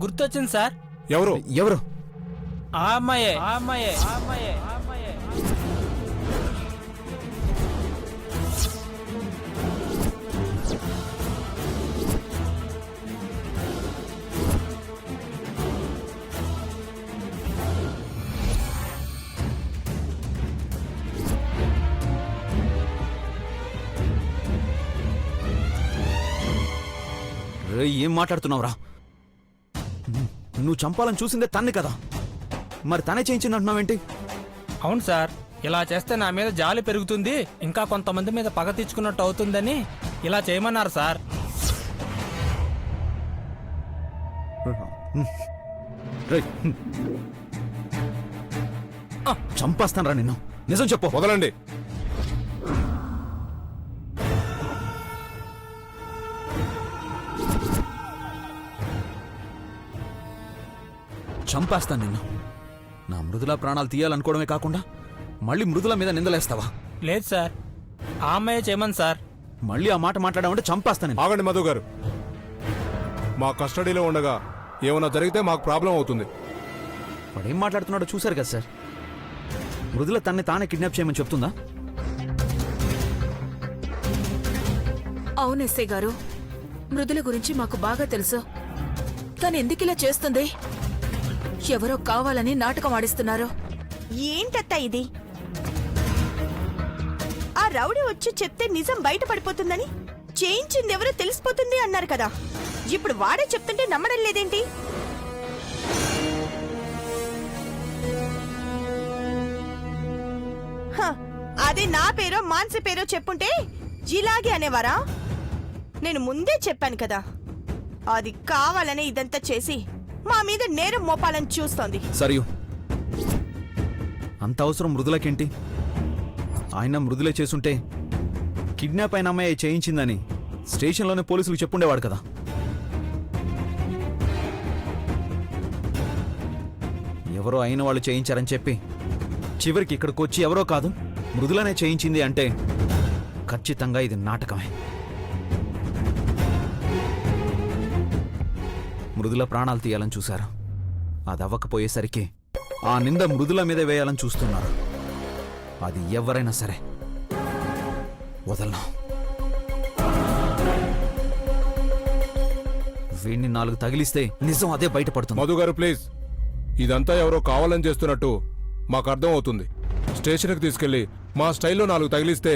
గుర్తొచ్చింది సార్. ఎవరు ఎవరు? ఆ అమ్మాయే. ఏం మాట్లాడుతున్నావురా? నువ్వు చంపాలని చూసిందే తన్ని కదా, మరి తనే చేయించిందంటున్నావేంటి? అవును సార్, ఇలా చేస్తే నా మీద జాలి పెరుగుతుంది, ఇంకా కొంతమంది మీద పగ తీర్చుకున్నట్టు అవుతుందని ఇలా చేయమన్నారు సార్. చంపేస్తానరా నిన్ను. నిజం చెప్పు. వదలండి. చంపేస్తాను నిన్ను. నా మృదుల ప్రాణాలు తీయాలనుకోవడమే కాకుండా మళ్ళీ మృదుల మీద నిందలేస్తావా? లేదు సార్, ఆ అమ్మాయే చేయమని సార్. మళ్ళీ ఆ మాట మాట్లాడామంటే చంపేస్తాను. ఆగండి మధు గారు, మా కస్టడీలో ఉండగా ఏమైనా జరిగితే మాకు ప్రాబ్లం అవుతుంది. వాడేం మాట్లాడుతున్నాడో చూశారు కదా సార్. మృదుల తన్ని తానే కిడ్నాప్ చేయమని చెప్తుందా? అవును ఎస్ఐ గారు, మృదుల గురించి మాకు బాగా తెలుసు. తను ఎందుకిలా చేస్తుంది? ఎవరో కావాలని నాటకం ఆడిస్తున్నారు. ఏంటత్తా ఇది? ఆ రౌడీ వచ్చి చెప్తే నిజం బయటపడిపోతుందని, చేయించింది ఎవరో తెలిసిపోతుంది అన్నారు కదా. ఇప్పుడు వాడే చెప్తుంటే నమ్మడం లేదేంటి? అదే నా పేరో మాన్సి పేరో చెప్పుంటే ఇలాగే అనేవారా? నేను ముందే చెప్పాను కదా, అది కావాలనే ఇదంతా చేసి మా మీద నేరం మోపాలని చూస్తోంది. సరియు, అంత అవసరం మృదులకేంటి? ఆయన మృదులే చేసుంటే కిడ్నాప్ అయిన అమ్మాయి చేయించిందని స్టేషన్లోనే పోలీసులకు చెప్పుండేవాడు కదా. ఎవరో అయిన వాళ్ళు చేయించారని చెప్పి చివరికి ఇక్కడికి వచ్చి ఎవరో కాదు మృదులనే చేయించింది అంటే ఖచ్చితంగా ఇది నాటకమే. మృదుల ప్రాణాలు తీయాలని చూశారు. అది అవ్వకపోయేసరికి ఆ నింద మృదుల మీద వేయాలని చూస్తున్నారు. అది ఎవరైనా సరే వదలను. వీడిని 4 తగిలిస్తే నిజం అదే బయటపడుతుంది. మధు గారు ప్లీజ్, ఇదంతా ఎవరో కావాలని చేస్తున్నట్టు మాకు అర్థం అవుతుంది. స్టేషన్కి తీసుకెళ్లి మా స్టైల్లో 4 తగిలిస్తే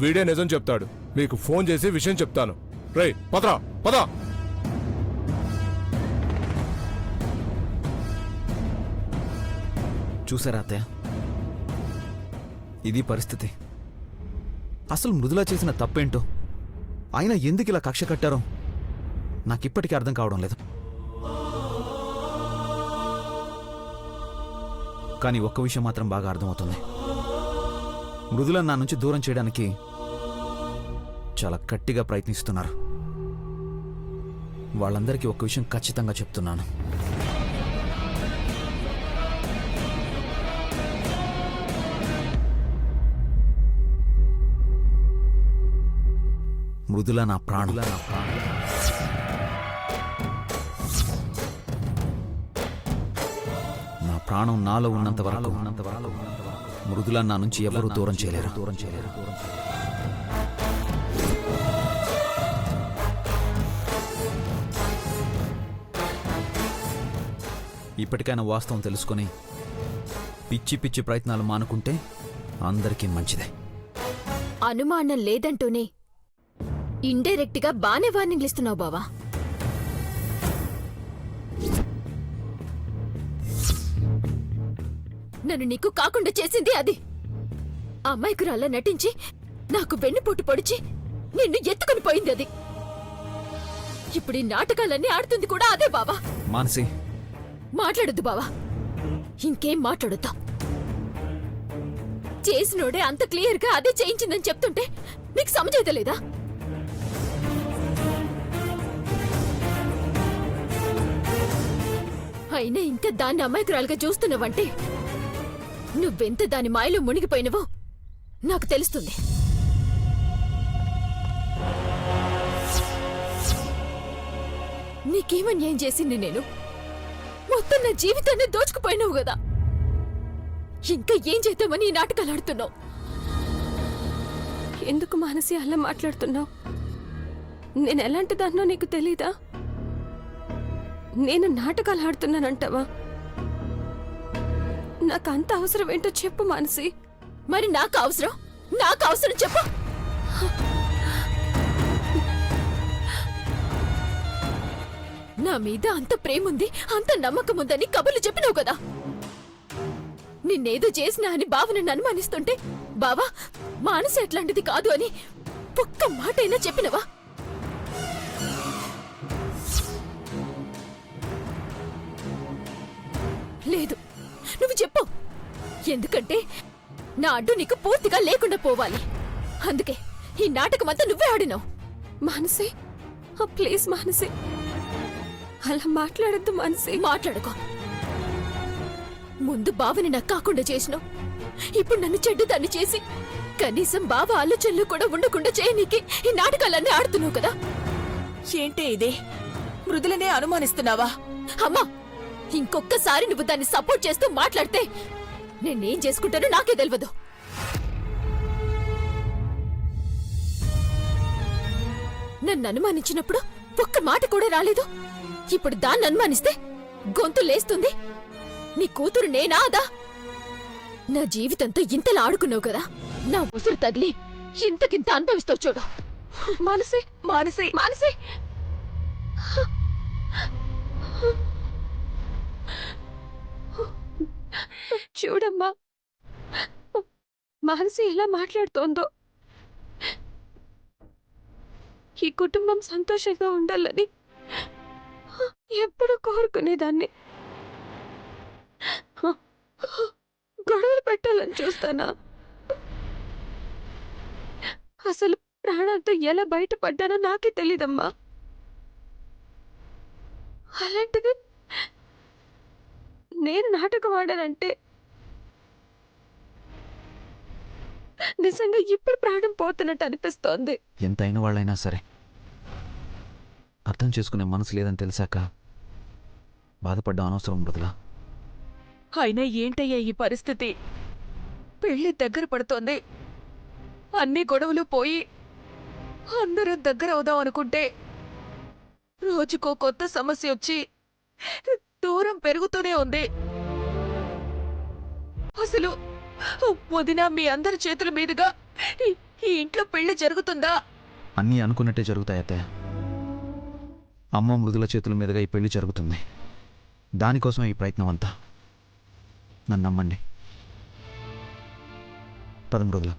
వీడే నిజం చెప్తాడు. మీకు ఫోన్ చేసి విషయం చెప్తాను. రేయ్ పదరా పద. చూసారా అత్తయ్య, ఇది పరిస్థితి. అసలు మృదుల చేసిన తప్పేంటో, ఆయన ఎందుకు ఇలా కక్ష కట్టారో నాకిప్పటికీ అర్థం కావడం లేదు. కానీ ఒక్క విషయం మాత్రం బాగా అర్థమవుతుంది. మృదుల నా నుంచి దూరం చేయడానికి చాలా గట్టిగా ప్రయత్నిస్తున్నారు. వాళ్ళందరికీ ఒక్క విషయం ఖచ్చితంగా చెప్తున్నాను. మృదుల నా ప్రాణం. నా ప్రాణం నాలో ఉన్నంత వరకు మృదుల నా నుంచి ఎవరూ దూరం చేయలేరు. ఇప్పటికైనా వాస్తవం తెలుసుకొని పిచ్చి పిచ్చి ప్రయత్నాలు మానుకుంటే అందరికీ మంచిదే. అనుమానం లేదంటూనే ఇండైరెక్ట్ గా బానే వార్నింగ్లు ఇస్తున్నావు బావా. నన్ను నీకు కాకుండా చేసింది అది. అమ్మాయికురాల్లా నటించి నాకు వెన్నుపోటు పొడిచి నిన్ను ఎత్తుకుని పోయింది అది. ఇప్పుడు ఈ నాటకాలన్నీ ఆడుతుంది కూడా అదే బావా. మానసి, మాట్లాడొద్దు బావా, ఇంకేం మాట్లాడుతా. చేసినోడే అంత క్లియర్ గా అదే చేయించిందని చెప్తుంటే నీకు సమజైతలేదా? అయినా ఇంకా దాన్ని అమాయకురాలుగా చూస్తున్నావంటే నువ్వెంత దాని మాయలో మునిగిపోయినవో నాకు తెలుస్తుంది. నీకేమన్యాయం చేసింది నేను? మొత్తం నా జీవితాన్ని దోచుకుపోయినావు కదా. ఇంకా ఏం చేద్దామని ఈ నాటకాలు ఆడుతున్నావు? ఎందుకు మానసి అలా మాట్లాడుతున్నావు? నేను ఎలాంటి దాన్నో నీకు తెలీదా? నేను నాటకాలు ఆడుతున్నానంటావా? నాకు అంత అవసరం ఏంటో చెప్పు మానసి. మరి నాకు అవసరం చెప్పు. నా మీద అంత ప్రేముంది, అంత నమ్మకం ఉందని కబుర్లు చెప్పినావు కదా. నిన్నేదో చేసినా అని బావ నన్ను అనుమానిస్తుంటే, బావా మానసి అట్లాంటిది కాదు అని ఒక్క మాటైనా చెప్పినవా? లేదు, నువ్వు చెప్పు. ఎందుకంటే నా అడ్డు నీకు పూర్తిగా లేకుండా పోవాలి. అందుకే ఈ నాటకమంతా నువ్వే ఆడినావు. మానసి, ప్లీజ్ మానసి, అలా మాట్లాడద్దు మానసి. మాట్లాడుకో. ముందు బావని నాకు కాకుండా చేసినావు, ఇప్పుడు నన్ను చెడ్డదాన్ని చేసి కనీసం బావ ఆలోచనలు కూడా ఉండకుండా చేయనీకి ఈ నాటకాలన్నీ ఆడుతున్నావు కదా. ఏంటే ఇది? మృదులనే అనుమానిస్తున్నావా? అమ్మా, ఇంకొక్కసారి నువ్వు దాన్ని సపోర్ట్ చేస్తూ మాట్లాడితే నేనేం చేసుకుంటానో నాకే తెలియదు. నన్ను అనుమానించినప్పుడు ఒక్క మాట కూడా రాలేదు. ఇప్పుడు దాన్ని అనుమానిస్తే గొంతు లేస్తుంది. నీ కూతురు నేనా అదా? నా జీవితంతో ఇంతలా ఆడుకున్నావు కదా. నా ఉసురు తగిలి ఇంతకింత అనుభవిస్తావు చూడు. మానసి, మానసి, మానసి. చూడమ్మా, మానసి ఎలా మాట్లాడుతోందో. ఈ కుటుంబం సంతోషంగా ఉండాలని ఎప్పుడు కోరుకునేదాన్ని. గొడవలు పెట్టాలని చూస్తానా? అసలు ప్రాణాలతో ఎలా బయటపడ్డానో నాకే తెలీదమ్మా. అలాంటిది నేను నాటకం ఆడానంటే నిజంగా ఇప్పుడు ప్రాణం పోతున్నట్టు అనిపిస్తోంది. ఎంత అయిన వాళ్ళైనా సరే అర్థం చేసుకునే మనసు లేదని తెలిసాక బాధపడ్డా అనవసరం మృదులా. అయినా ఏంటయ్యా ఈ పరిస్థితి? పెళ్లి దగ్గర పడుతోంది, అన్ని గొడవలు పోయి అందరూ దగ్గర అవుదాం అనుకుంటే రోజుకో కొత్త సమస్య వచ్చి దూరం పెరుగుతూనే ఉంది. అసలు వదినా మీ అందరి చేతుల మీదుగా ఈ ఇంట్లో పెళ్లి జరుగుతుందా? అన్నీ అనుకున్నట్టే జరుగుతాయి అత్తయ్య. అమ్మ మృదుల చేతుల మీదుగా ఈ పెళ్లి జరుగుతుంది. దానికోసం ఈ ప్రయత్నం అంతా. నన్ను నమ్మండి. పద మృదుల.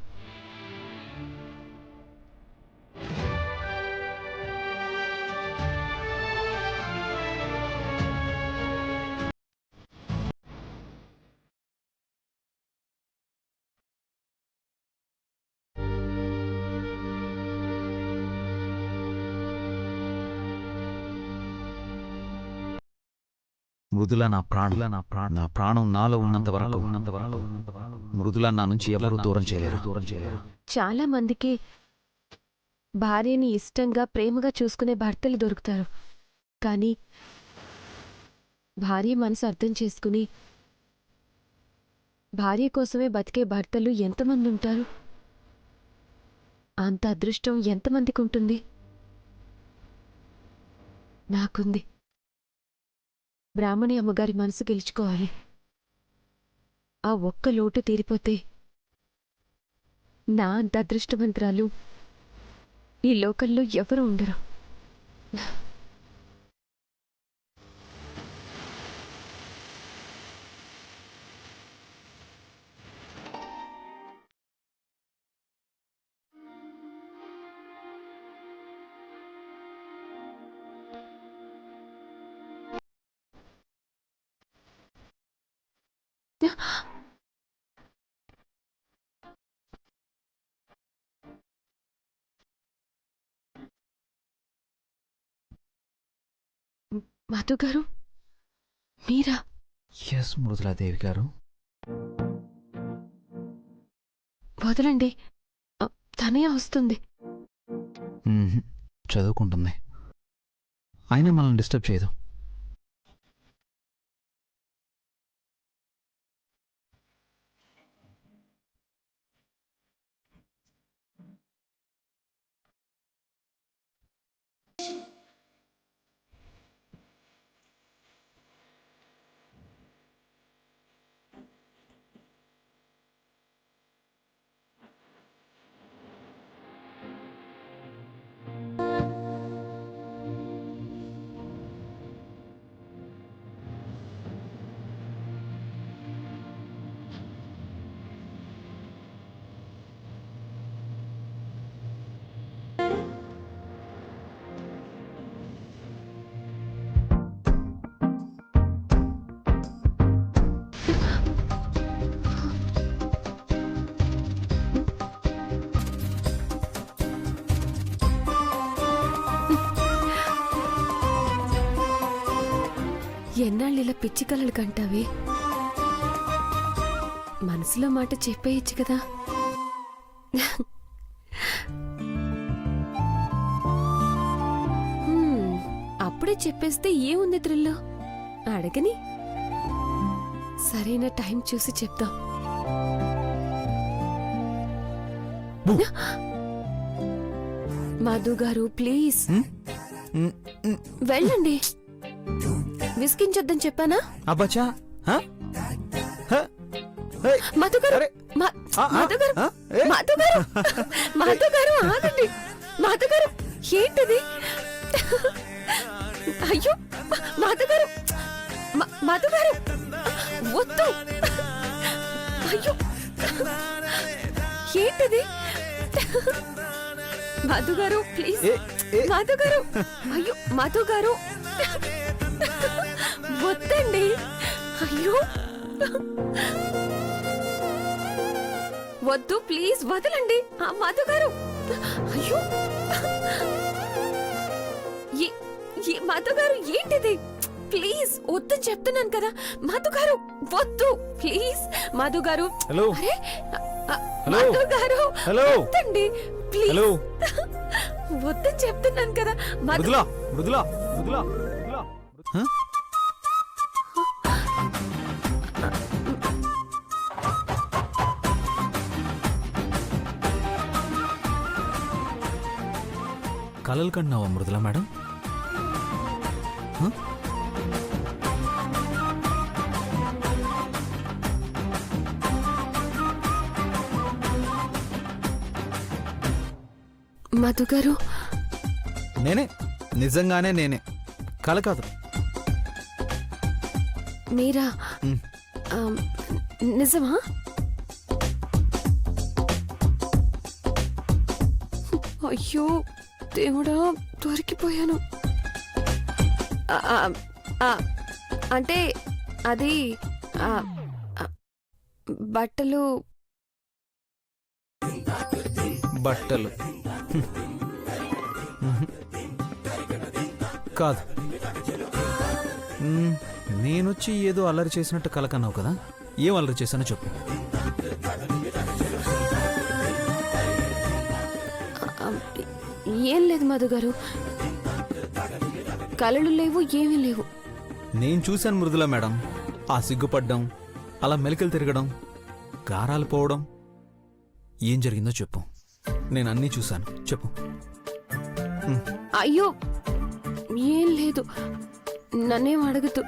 మృదుల నా ప్రాణం నాలో ఉన్నంత వరకు మృదుల నా నుంచి ఎవరూ దూరం చేయలేరు. చాలా మందికి భార్యని ఇష్టంగా ప్రేమగా చూసుకునే భర్తలు దొరుకుతారు. కానీ భార్య మనసు అర్థం చేసుకుని భార్య కోసమే బతికే భర్తలు ఎంతమంది ఉంటారు? అంత అదృష్టం ఎంతమందికి ఉంటుంది? నాకుంది. బ్రాహ్మణి అమ్మగారి మనసు గెలుచుకోవాలి. ఆ ఒక్క లోటు తీరిపోతే నా అంత అదృష్టవంతురాలు ఈ లోకంలో ఎవరు ఉండరు. మధు గారు, మీరా? ఎస్ మృదులాదేవి గారు. వదలండి, తనయ వస్తుంది. చదువుకుంటుంది. అయినా మనల్ని డిస్టర్బ్ చేయదు. ఎన్నాళ్ళు ఇలా పిచ్చి కలలు కంటావే? మనసులో మాట చెప్పేయచ్చు కదా. అప్పుడే చెప్పేస్తే ఏముంది త్రిల్లో? అడగని. సరైన టైం చూసి చెప్తాం. మధు గారు ప్లీజ్ వెళ్ళండి. విసిగించొద్దని చెప్పానా? అబ్బచ్చా మధు గారు మధు గారు మధు గారు మధు గారు ఆగండి. మధు గారు ఏంటిది? అయ్యో మధు గారు మధు గారు వద్దు. అయ్యో ఏంటిది? మధు గారు ప్లీజ్. మధు గారు అయ్యో మధు గారు వద్దండి. అయ్యో వద్దు ప్లీజ్ వదలండి. ఆ మధు గారు అయ్యో మధు గారు ఏంటిది? ప్లీజ్ వద్దు చెప్తున్నాను కదా. మధు గారు వద్దు ప్లీజ్. మధు గారు హలో అరే మధు గారు హలో వద్దండి ప్లీజ్. హలో వద్దు చెప్తున్నాను కదా. మృదులా మృదులా మృదులా హ? కలలు కన్నావా మృదులా మేడం? హ? మధు గారు నేనే, నిజంగానే నేనే, కల కాదు. మీరా? నిజమా? అయ్యో దేవుడా దొరికిపోయాను. అంటే అది బట్టలు బట్టలు కాదు. నేనొచ్చి ఏదో అల్లరి చేసినట్టు కలకన్నావు కదా. ఏం అల్లరి చేశానో చెప్పు. ఏం లేదు మధు గారు. కలలు లేవు, ఏమీ లేవు. నేను చూశాను మృదులా మేడం. ఆ సిగ్గుపడ్డం, అలా మెలికలు తిరగడం, గారాలు పోవడం. ఏం జరిగిందో చెప్పు. నేను అన్నీ చూశాను, చెప్పు. అయ్యో ఏం లేదు, నన్నేం అడగదు.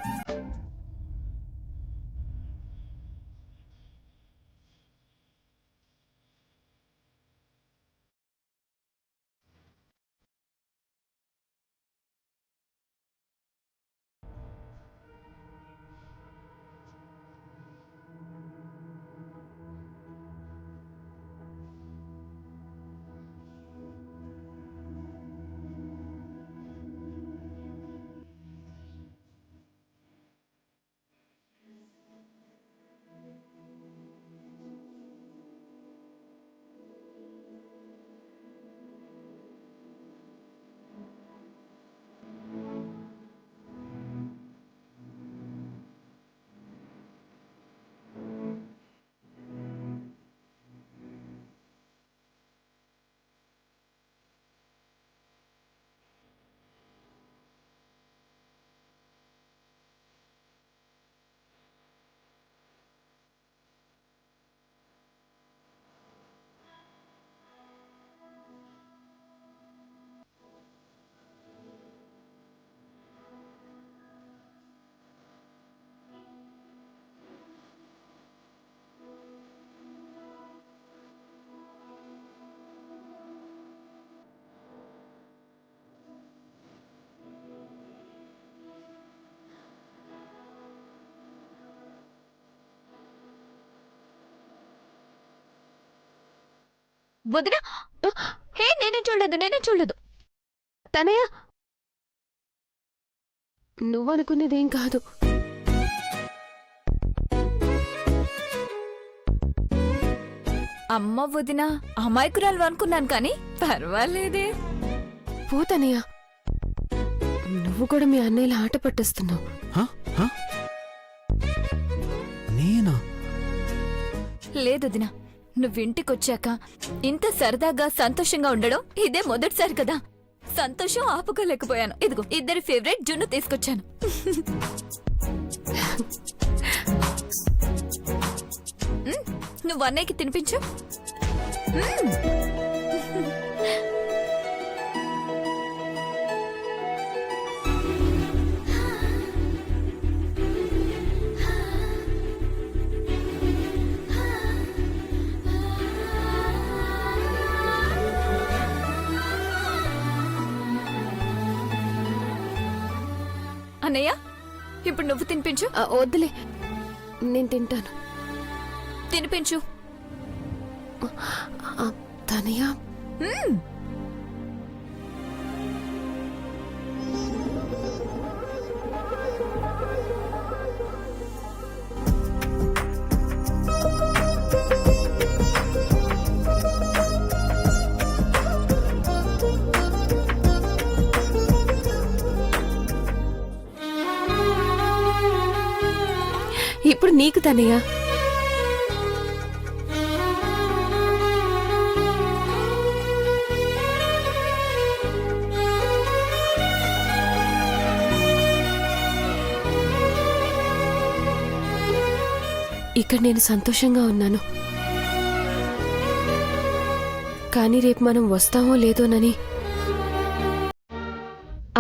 వదిన హే నేనే చూడలేదు తనయ్య నువ్వనుకునేదేం కాదు. అమ్మ వదిన అమాయకురాలు అనుకున్నాను కానీ పర్వాలేదే. పోతనయ్య, నువ్వు కూడా మీ అన్నయ్యల ఆట పట్టిస్తున్నావు. హ? హ? నేనా? లేదు వదిన, నువ్వింటికొచ్చాక ఇంత సరదాగా సంతోషంగా ఉండడం ఇదే మొదటిసారి కదా. సంతోషం ఆపుకోలేకపోయాను. ఇదిగో ఇద్దరి ఫేవరెట్ జున్ను తీసుకొచ్చాను. నువ్వు అన్నయ్యకి తినిపించు. అన్నయ్య ఇప్పుడు నువ్వు తినిపించు. వద్దులే, నేను తింటాను. తినిపించు. తనయ్య, ఇప్పుడు నీకు తనయ్య. ఇక్కడ నేను సంతోషంగా ఉన్నాను, కానీ రేపు మనం వస్తామో లేదోనని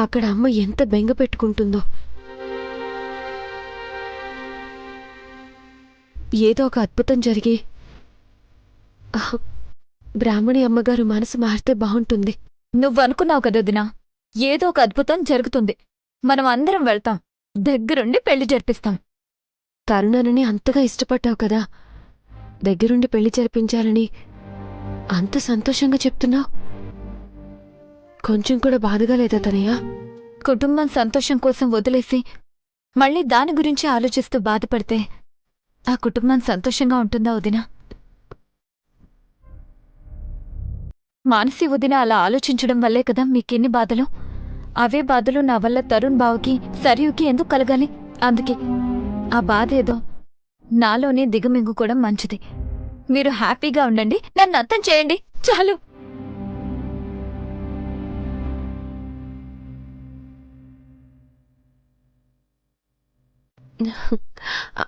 అక్కడ అమ్మ ఎంత బెంగ పెట్టుకుంటుందో. ఏదో ఒక అద్భుతం జరిగి బ్రాహ్మణి అమ్మగారు మనసు మారితే బాగుంటుంది. నువ్వు అనుకున్నావు కదా వదినా, ఏదో ఒక అద్భుతం జరుగుతుంది. మనం అందరం వెళ్తాం, దగ్గరుండి పెళ్లి జరిపిస్తాం. తరుణని అంతగా ఇష్టపడ్డావు కదా, దగ్గరుండి పెళ్లి జరిపించాలని అంత సంతోషంగా చెప్తున్నావు. కొంచెం కూడా బాధగా లేదా తనయ్య? కుటుంబం సంతోషం కోసం వదిలేసి మళ్ళీ దాని గురించి ఆలోచిస్తూ బాధపడితే ఆ కుటుంబం సంతోషంగా ఉంటుందా వదినా? మానసి వదిన అలా ఆలోచించడం వల్లే కదా మీకెన్ని బాధలు. అవే బాధలు నా వల్ల తరుణ్ బావుకి సరియుకి ఎందుకు కలగాలి? అందుకే ఆ బాధ ఏదో నాలోనే దిగమింగుకోవడం మంచిది. మీరు హ్యాపీగా ఉండండి, నన్ను అర్థం చేయండి చాలు.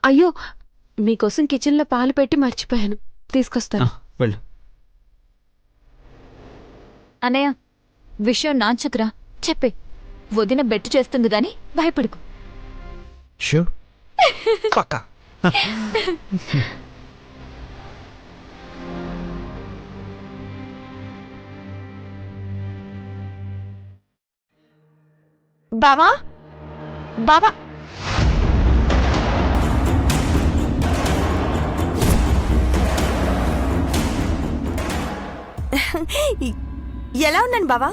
అయ్యో, మీకోసం కిచెన్లో పాలు పెట్టి మర్చిపోయాను, తీసుకొస్తాను. వెళ్ళు. అన్నయ్య, విషయం నాంచకురా, చెప్పే. వదిన బెట్టు చేస్తుంది గాని భయపడుకు. షూర్. పక్కా. బావా, బావా, ఎలా ఉన్నాను బావా?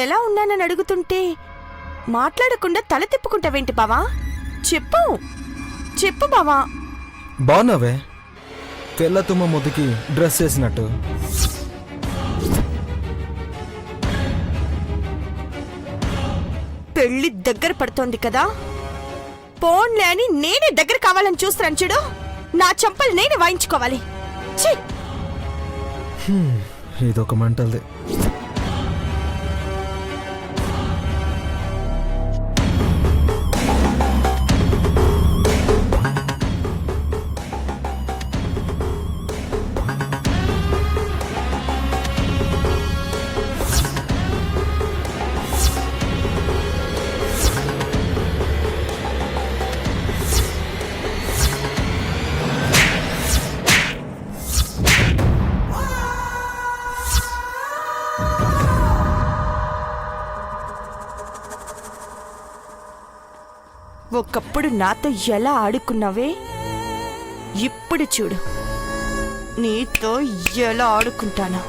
ఎలా ఉన్నానని అడుగుతుంటే మాట్లాడకుండా తల తిప్పుకుంటావేంటి బావా? చెప్పు చెప్పు బావా. బాగున్నావే, తెల్ల తుమ్మ ముద్దుకి డ్రెస్ వేసినట్టు. పెళ్లి దగ్గర పడుతోంది కదా, పోన్లే అని నేనే దగ్గర కావాలని చూస్తున్నాను చూడు. నా చంపలు నేనే వాయించుకోవాలి. ఛీ! ఇదొక మంటల్ది. ఒకప్పుడు నాతో ఎలా ఆడుకున్నావే ఇప్పుడు చూడు నీతో ఎలా ఆడుకుంటాను.